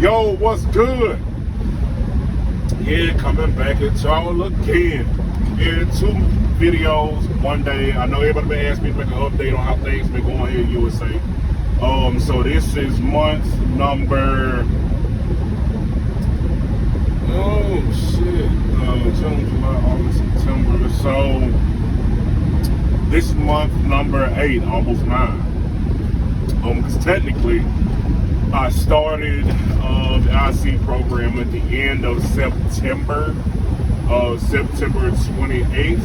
Yo, what's good? Yeah, coming back at y'all again. Yeah, 2 videos one day. I know everybody been asking me to make an update on how things been going here in USA. So this is month number June, July, August, September. So this is month number 8, almost 9. Because technically I started the IC program at the end of September, September 28th.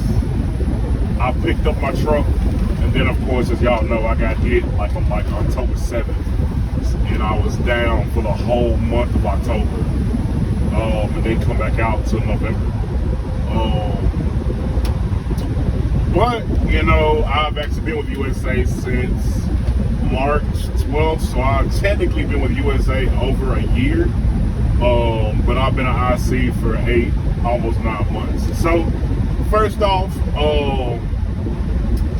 I picked up my truck, and then of course, as y'all know, I got hit like on October 7th, and I was down for the whole month of October, and then come back out till November. But you know, I've actually been with USA since March 12th, so I've technically been with USA over a year, but I've been an IC for 8, almost 9 months. So first off,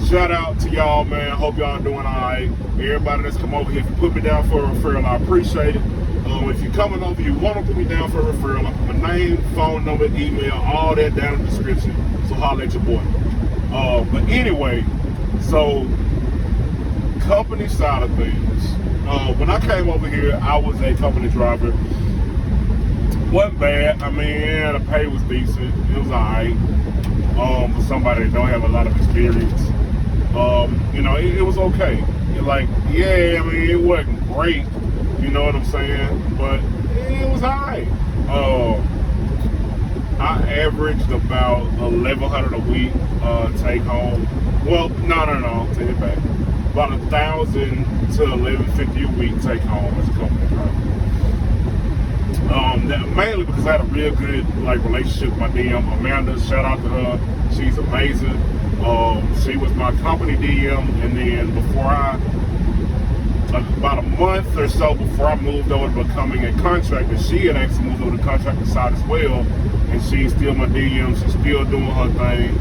shout out to y'all, man. Hope y'all doing all right. Everybody that's come over here, if you put me down for a referral, I appreciate it. If you're coming over, you want to put me down for a referral, I put my name, phone number, email, all that down in the description, so holler at your boy. But anyway, so company side of things. When I came over here, I was a company driver. Wasn't bad. I mean, yeah, the pay was decent. It was alright. For somebody that don't have a lot of experience. You know, it was okay. Like, yeah, I mean, it wasn't great. You know what I'm saying? But it was alright. I averaged about $1,100 a week take home. Well, no, take it back. About $1,000 to $1,150 a week take home as a company driver. Mainly because I had a real good relationship with my DM, Amanda. Shout out to her. She's amazing. She was my company DM, and then about a month or so before I moved over to becoming a contractor, she had actually moved over to the contractor side as well, and she's still my DM. She's still doing her thing.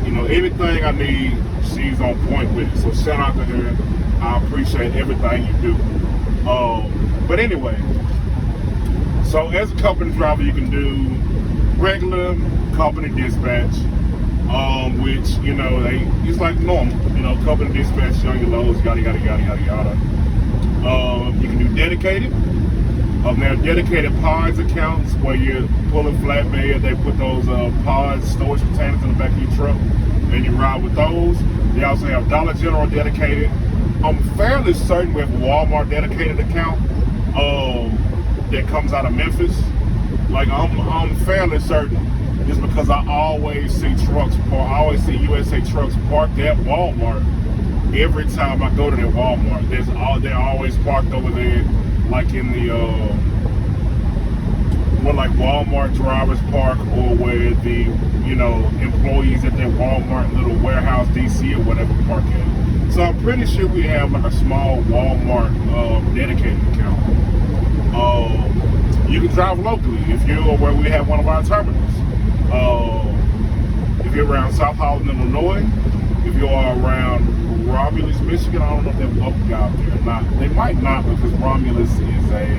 You know, anything I need, she's on point with it. So shout out to her. I appreciate everything you do. But anyway, so as a company driver, you can do regular company dispatch, which, you know, it's like normal. You know, company dispatch on your loads, yada, yada, yada, yada, yada. You can do dedicated. There are dedicated pods accounts where you're pulling flatbed. They put those pods, storage containers in the back of your truck, and you ride with those. They also have Dollar General dedicated. I'm fairly certain we have a Walmart dedicated account that comes out of Memphis. Like, I'm fairly certain, just because I always see trucks parked. I always see USA trucks parked at Walmart. Every time I go to that Walmart, they're always parked over there, like in the where like Walmart drivers park, or where the, you know, employees at their Walmart little warehouse DC or whatever park at. So I'm pretty sure we have like a small Walmart dedicated account. You can drive locally if you're where we have one of our terminals. If you're around South Holland, Illinois, if you are around Romulus, Michigan, I don't know if they have local out there or not. They might not, because Romulus is a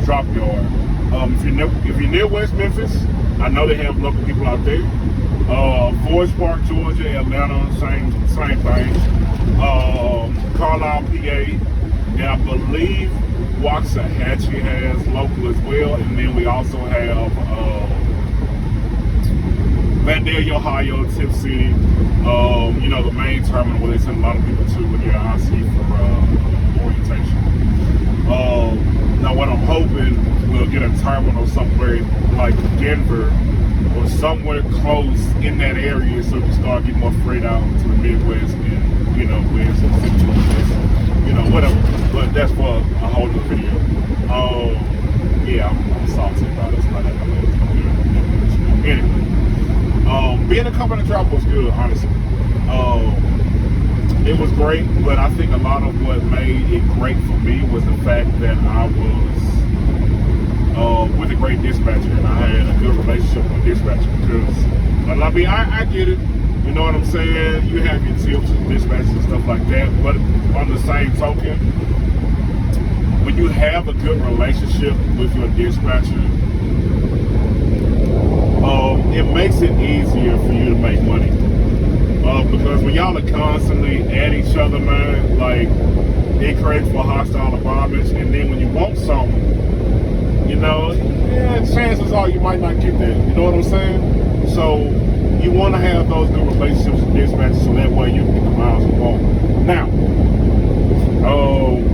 drop yard. If you're near West Memphis, I know they have local people out there. Forest Park, Georgia, Atlanta, same thing. Carlisle, PA, and I believe Waxahachie has local as well. And then we also have Vandalia, Ohio, Tip City. You know, the main terminal where they send a lot of people to when you're IC for orientation. Now what I'm hoping, we'll get a terminal somewhere like Denver or somewhere close in that area, so we can start getting more freight out to the Midwest and, you know, West and Central West, you know, whatever. But that's for a whole new video. Yeah, I'm salty about it. Anyway, being a company driver was good, honestly. It was great, but I think a lot of what made it great for me was the fact that I was with a great dispatcher, and I had a good relationship with the dispatcher. Because, I mean, I get it. You know what I'm saying? You have your tips and dispatches and stuff like that. But on the same token, when you have a good relationship with your dispatcher, it makes it easier for you to make money. Because when y'all are constantly at each other, man, like, it creates for hostile environments. And then when you want something, you know, chances are you might not get that. You know what I'm saying? So you want to have those good relationships with dispatchers so that way you can get the miles you want. Now,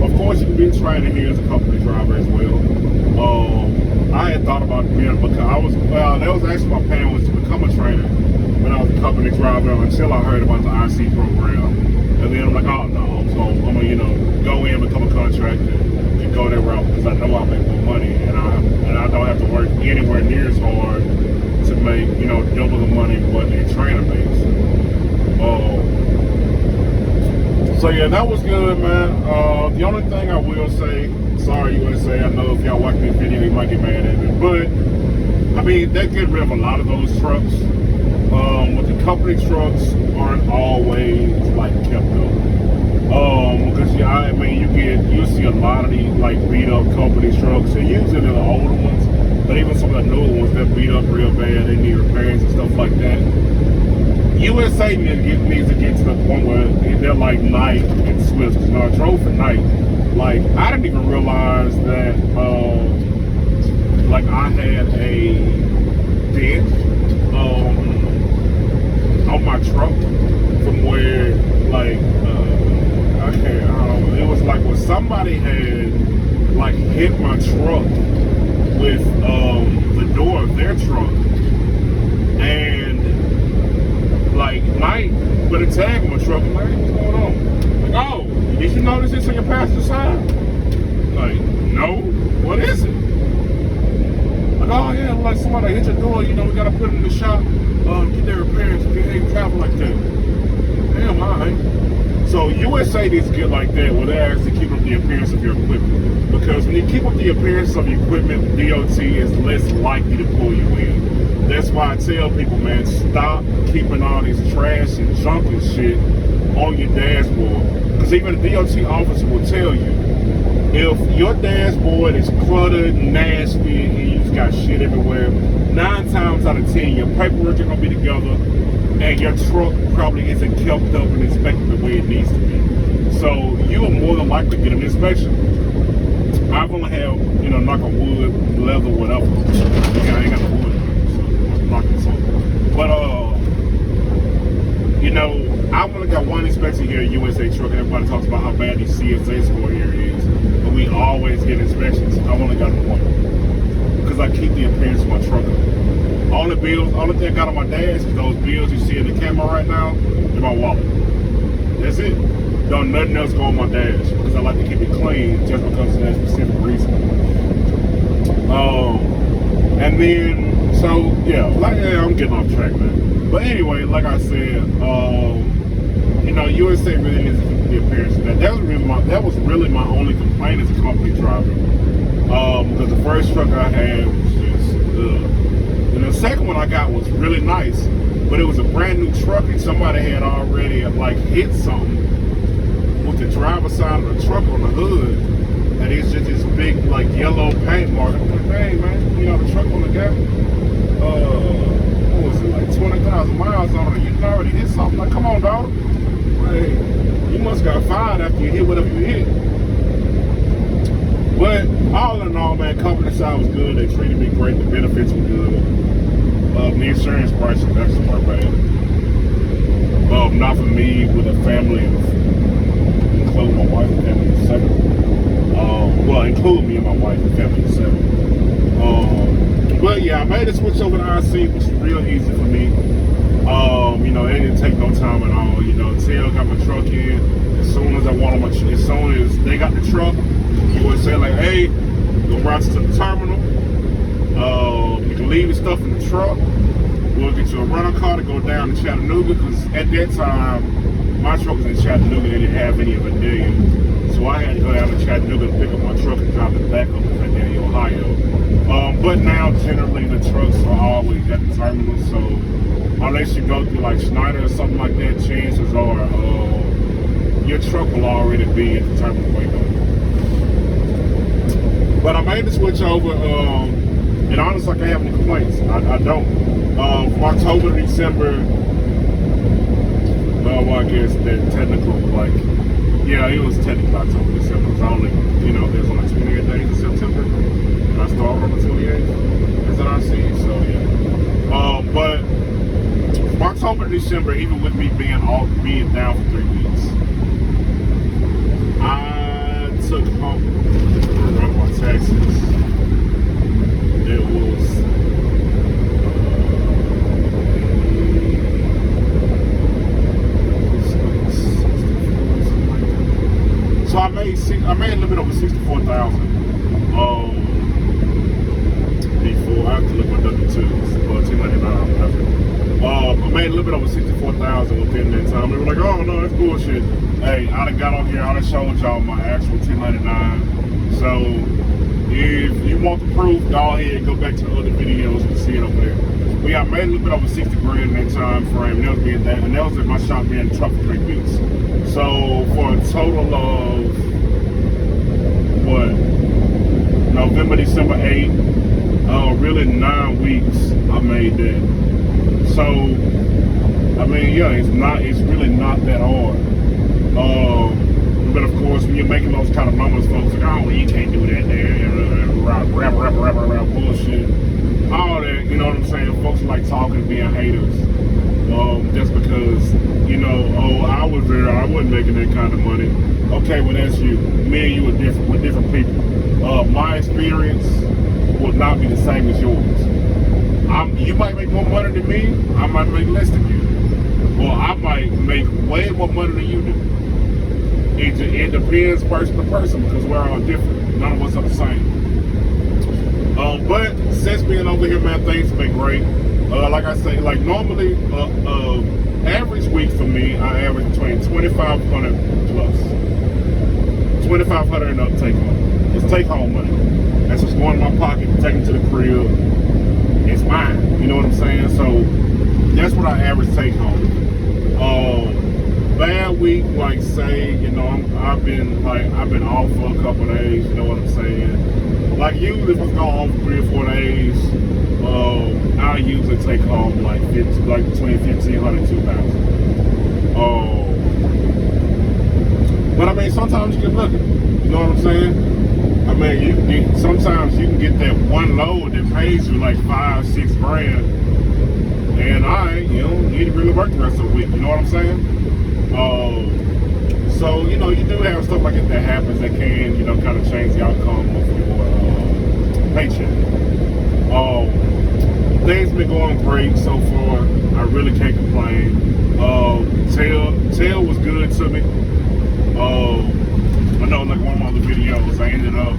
of course, you can be trained here as a company driver as well. I had thought about being because that was actually my plan was to become a trainer when I was a company driver until I heard about the IC program. And then I'm like, oh no, so I'm gonna, go in, become a contractor, and go that route because I know I'll make more money and I don't have to work anywhere near as hard to make, double the money what a trainer makes. So yeah, that was good, man. The only thing I will say, sorry USA, I know if y'all watch this video, you might get mad at me, but I mean, they're getting rid of a lot of those trucks. But the company trucks aren't always like kept up. Because you'll see a lot of these like beat up company trucks, and usually they're the older ones, but even some of the newer ones that beat up real bad, they need repairs and stuff like that. USA needs to get to the point where they're like Knight and Swift. Because I drove for Knight, like I didn't even realize that like I had a dent on my truck from where like it was like when somebody had like hit my truck with the door of their truck, and like Knight put a tag on my truck. I'm like, what's going on? Like, oh, did you notice this on your passenger side? Like, no, what is it? Like, oh yeah, like somebody hit your door, we gotta put it in the shop, get their repairs, you can't travel like that. Damn, alright. So USA needs to get like that where they actually keep up the appearance of your equipment. Because when you keep up the appearance of your equipment, DOT is less likely to pull you in. That's why I tell people, man, stop keeping all this trash and junk and shit on your dashboard. Because even a DOT officer will tell you, if your dashboard is cluttered, nasty, and you just got shit everywhere, 9 times out of 10, your paperwork is going to be together, and your truck probably isn't kept up and inspected the way it needs to be. So you are more than likely to get an inspection. I've only had, knock on wood, leather, whatever. I ain't got no wood, so I'm knocking something. But, I've only got one inspection here at USA Truck, and everybody talks about how bad the CSA score here is. But we always get inspections. I've only got one. Because I keep the appearance of my truck up. All the thing I got on my dash is those bills you see in the camera right now in my wallet. That's it. Don't nothing else go on my dash because I like to keep it clean just because of that specific reason. And then, so yeah, I'm getting off track, man. But anyway, like I said, USA really needs to keep the appearance of that. That was really my only complaint as a company driver. Because the first truck I had was just and the second one I got was really nice, but it was a brand new truck and somebody had already like hit something with the driver's side of the truck on the hood, and it's just this big like yellow paint mark. I'm like, hey man, the truck on the guy, what was it, like 20,000 miles on it? You already hit something. Like, come on, dog. Hey, you must got fired after you hit whatever you hit. But all in all, man, company side was good. They treated me great. The benefits were good. The insurance price was actually not bad. Not for me, with a family of, including my wife and family of 7. Include me and my wife and family of 7. But yeah, I made a switch over to IC, which is real easy for me. It didn't take no time at all. Tail got my truck in. As soon as as soon as they got the truck, you would say like, hey, go right to the terminal. You can leave the stuff in the truck. We'll get you a rental car to go down to Chattanooga, because at that time, my truck was in Chattanooga. They didn't have any of Vandalia. So I had to go down to Chattanooga to pick up my truck and drop it back up to Vandalia, Ohio. But now, generally, the trucks are always at the terminal. So unless you go through like Schneider or something like that, chances are your truck will already be at the terminal waiting on you. But I made the switch over, and honestly, I can't have any complaints. I don't. From October to December, well, I guess that technical, like, yeah, it was technically October, December. It was only, there's only 28 days in September, and I started on the 28th as an RC, so yeah. But from October to December, even with me being down for 3 weeks, I took home my taxes. It was so I made a little bit over 64,000 before. I have to look at my W-2s or 1099, whatever. I made a little bit over 64,000 within that time. They were like, "Oh no, that's bullshit." Hey, I'd have got on here, I'd have showed y'all my actual 1099. So if you want the proof, go ahead and go back to the other videos and see it over there. We got made a little bit over 60 grand in that time frame, and that was at my shop being in the truck for 3 weeks. So for a total of November, December 8, really 9 weeks I made that. So I mean, yeah, it's really not that hard. But of course, when you're making those kind of numbers, folks are like, "Oh, you can't do that there, rap, bullshit, all that." You know what I'm saying? Folks like talking, being haters, just because oh, I was there, I wasn't making that kind of money. Okay, well that's you. Me and you are different. We're different people. My experience will not be the same as yours. You might make more money than me. I might make less than you. Or I might make way more money than you do. It depends person to person because we're all different. None of us are the same. But since being over here, man, things have been great. Like I say, like normally, average week for me, I average between 2,500 plus. 2,500 and up take home. It's take home money. That's what's going in my pocket, taking to the crib. It's mine. You know what I'm saying? So that's what I average take home. Bad week, like say, I've been off for a couple of days, you know what I'm saying? Like usually if I'm going off for 3 or 4 days, I usually take home like between 1,500 and 2,000. But I mean, sometimes you get lucky, you know what I'm saying? I mean, sometimes you can get that one load that pays you like 5-6 grand, and you need to really work the rest of the week, you know what I'm saying? So, you do have stuff like that happens that can, kind of change the outcome of your paycheck. Things been going great so far. I really can't complain. Tail was good to me. I know like one of my other videos, I ended up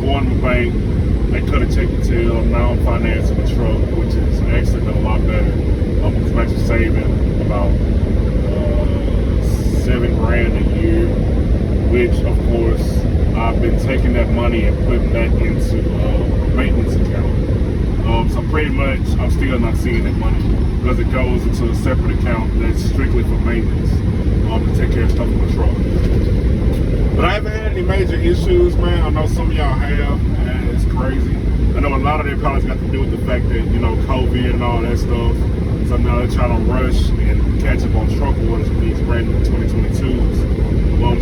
going to the bank. They could have taken Tail. Now I'm financing the truck, which is actually been a lot better. Because I'm actually saving about 7 grand a year, which of course I've been taking that money and putting that into a maintenance account. So pretty much I'm still not seeing that money because it goes into a separate account that's strictly for maintenance to take care of stuff in the truck. But I haven't had any major issues, man. I know some of y'all have, and it's crazy. I know a lot of their problems got to do with the fact that, COVID and all that stuff. So now they're trying to rush and catch up on truck orders with these brand new 2022s.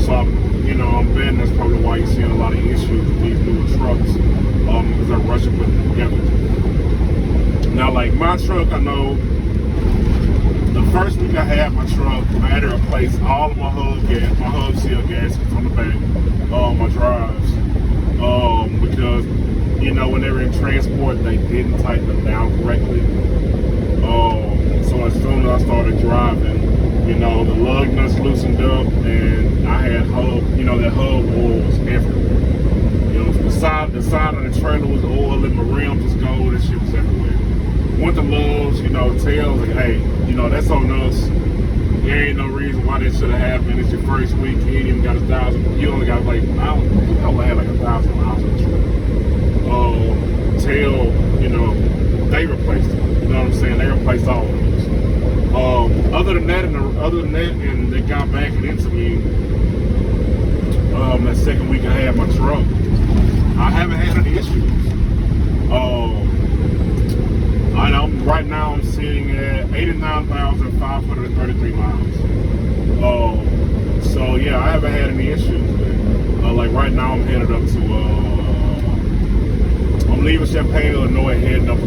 So I'm betting that's probably why you're seeing a lot of issues with these newer trucks, because they're rushing putting them together. Now, like my truck, I know the first week I had my truck, I had to replace all of my hub seal gaskets on the back, my drives, because when they were in transport, they didn't tighten them down correctly. So as soon as I started driving, the lug nuts loosened up, and I had that hub oil was everywhere. The side of the trailer was oil, and my rim was gold, and shit was everywhere. Went to Lowe's, Tails, like, hey, that's on us. There ain't no reason why this should have happened. It's your first week, you ain't even got 1,000. You only got like, I only had like 1,000 miles on the truck. Tail, they replaced it. You know what I'm saying? They replaced all of those. Other than that, and they got back into me. That second week I had my truck. I haven't had any issues. I know right now I'm sitting at 89,533 miles. So yeah, I haven't had any issues with it. Like right now I'm headed up to, I'm leaving Champaign, Illinois, heading up to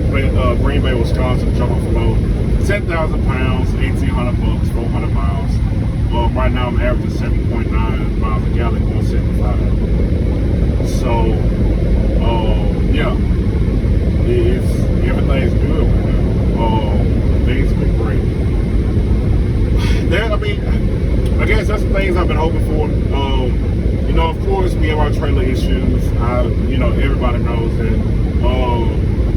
Green Bay, Wisconsin, jump off the load. 10,000 pounds, 1,800 bucks, 400 miles. Right now I'm averaging 7.9 miles a gallon, going 75. So, yeah, everything's good right now. Things have been great. I mean, I guess that's the things I've been hoping for. You know, of course, we have our trailer issues. You know, everybody knows that.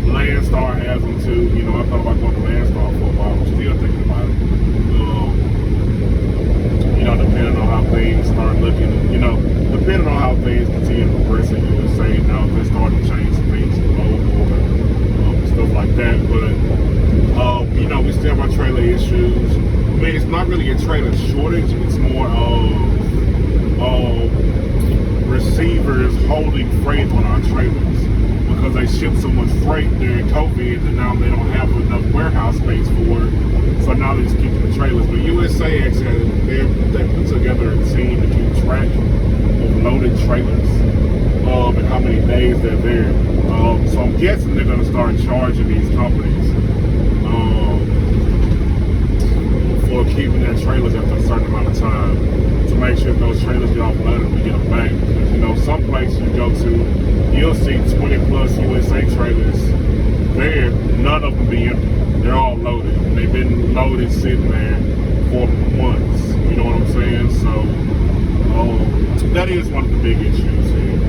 Landstar has them too. You know, I thought about going to Landstar for a while. I'm still thinking about it. You know, depending on how things start looking, you know, depending on how things continue to progress in USA, now they're starting to change some things to stuff like that. But, you know, we still have our trailer issues. I mean, it's not really a trailer shortage. It's more of receivers holding freight on our trailers because they shipped so much freight during COVID and now they don't have enough warehouse space for it. So now they're just keeping the trailers. But USA actually, they put together a team to keep track of loaded trailers and how many days they're there. So I'm guessing they're going to start charging these companies for keeping their trailers after a certain amount of time to make sure if those trailers get offloaded, we get them back. Because, you know, some places you go to, you'll see 20 plus USA trailers there, none of them be empty. They're all loaded. They've been loaded sitting there for months. You know what I'm saying? So that is one of the big issues here.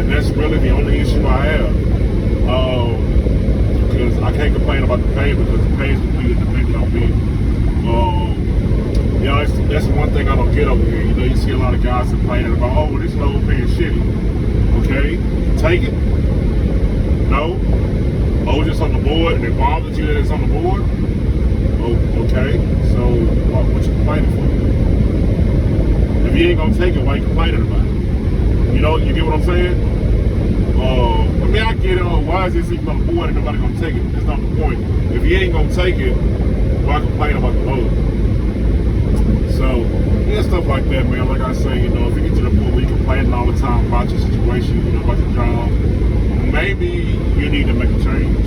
And that's really the only issue I have. Because I can't complain about the pay because the pay is completely dependent on me. You know, that's one thing I don't get over here. You know, you see a lot of guys complaining about, oh, well, this load paying shitty. Okay, take it. No. Oh, it's just on the board, and it bothers you that it's on the board? Oh, okay. So, what you complaining for? If you ain't gonna take it, why you complaining about it? You know, you get what I'm saying? I mean, I get it. Why is this even on the board and nobody gonna take it? That's not the point. If you ain't gonna take it, why complain about the load? So, yeah, stuff like that, man. Like I say, you know, if you get to the point where you're complaining all the time about your situation, you know, about your job, maybe you need to make a change.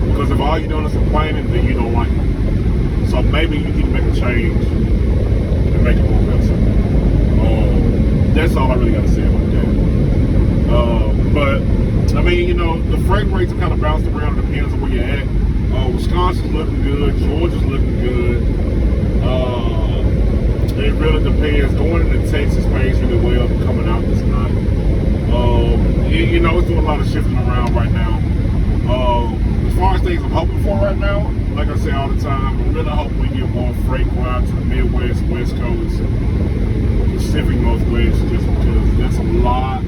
Because if all you're doing is complaining, then you don't like it. So maybe you need to make a change and make it more better. That's all I really got to say about that. But, I mean, you know, the freight rates are kind of bounced around. It depends on where you're at. Wisconsin's looking good. Georgia's looking good. It really depends. Going into Texas pays really well, coming out is not. You know, it's doing a lot of shifting around right now. As far as things I'm hoping for right now, like I say all the time, I'm really hoping we get more freight going out to the Midwest, West Coast, Pacific Northwest, just because that's a lot.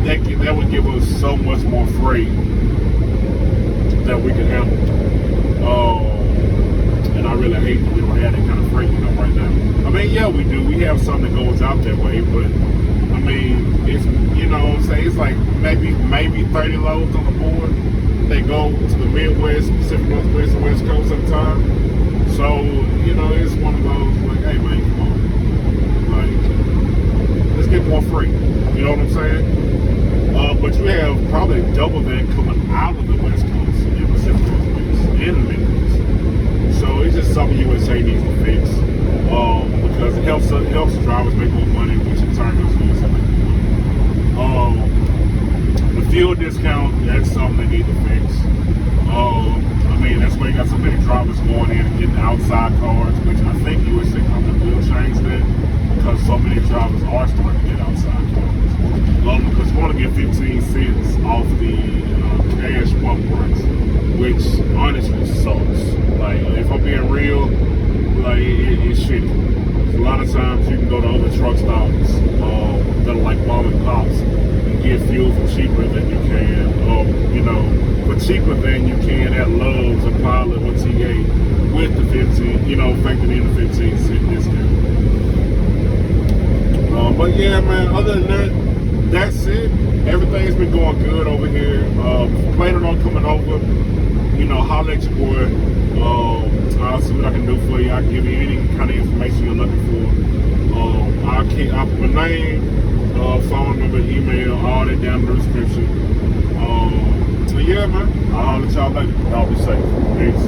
That would give us so much more freight that we can handle. And I really hate that we don't have that kind of freight, you know, right now. I mean, yeah, we do. We have some that goes out that way, but I mean, it's, you know what I'm saying, it's like maybe 30 loads on the board. They go to the Midwest, Pacific Northwest, and West Coast at a time. So, you know, it's one of those, like, hey, man, come on. Like, let's get more freight. You know what I'm saying? But you have probably double that coming out of the West Coast and Pacific Northwest and the Midwest. So it's just something USA needs to fix. Because it helps drivers make more money, which in turn helps USA make more money. The fuel discount, that's something they need to fix. I mean, that's why you got so many drivers going in and getting outside cars, which I think USA probably will change that because so many drivers are starting to get outside cars. Because you want to get 15 cents off the cash pump price, which honestly sucks. Like, if I'm being real, like, it's shitty. A lot of times you can go to other truck stops that are like mom and pops and get fuel for cheaper than you can, you know, for cheaper than you can at Love's or Pilot or TA with the 15, you know, factoring in the 15 cent discount. But yeah, man, other than that, that's it. Everything's been going good over here. Planning on coming over. You know, holler at your boy. I'll see what I can do for you. I'll give you any kind of information you're looking for. I'll put my name, phone number, email, all that down in the description. So yeah, man. I'll holler at y'all later. Y'all be safe. Peace.